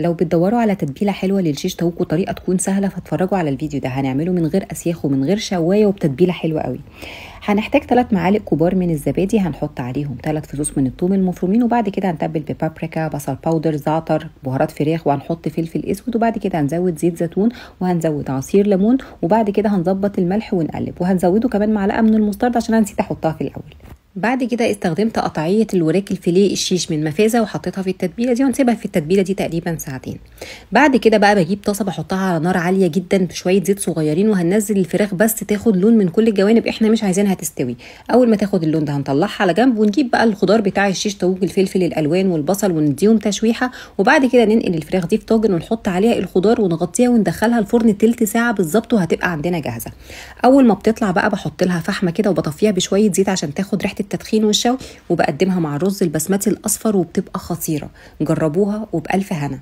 لو بتدوروا على تتبيله حلوه للشيش طاووق وطريقه تكون سهله فاتفرجوا على الفيديو ده. هنعمله من غير اسياخ ومن غير شوايه وبتتبيله حلوه قوي. هنحتاج 3 معالق كبار من الزبادي، هنحط عليهم 3 فصوص من الثوم المفرومين، وبعد كده هنتبل ببابريكا، بصل باودر، زعتر، بهارات فراخ، وهنحط فلفل اسود، وبعد كده هنزود زيت زيتون، وهنزود عصير ليمون، وبعد كده هنظبط الملح ونقلب، وهنزوده كمان معلقه من المسترد عشان انا نسيت احطها في الاول. بعد كده استخدمت قطعيه الوراك الفيليه الشيش من مفازه وحطيتها في التتبيله دي، ونسيبها في التتبيله دي تقريبا ساعتين. بعد كده بقى بجيب طاسه بحطها على نار عاليه جدا بشويه زيت صغيرين، وهننزل الفراخ بس تاخد لون من كل الجوانب، احنا مش عايزينها تستوي. اول ما تاخد اللون ده هنطلعها على جنب، ونجيب بقى الخضار بتاع الشيش طاووق، الفلفل الالوان والبصل، ونديهم تشويحه، وبعد كده ننقل الفراخ دي في طاجن ونحط عليها الخضار ونغطيها وندخلها الفرن تلت ساعه بالظبط، وهتبقى عندنا جاهزه. اول ما بتطلع بقى بحط لها فحمه كده وبطفيها بشويه زيت عشان تاخد ريحه التدخين والشوي، وبقدمها مع الرز البسمتي الاصفر وبتبقى خطيره. جربوها وبألف هنا.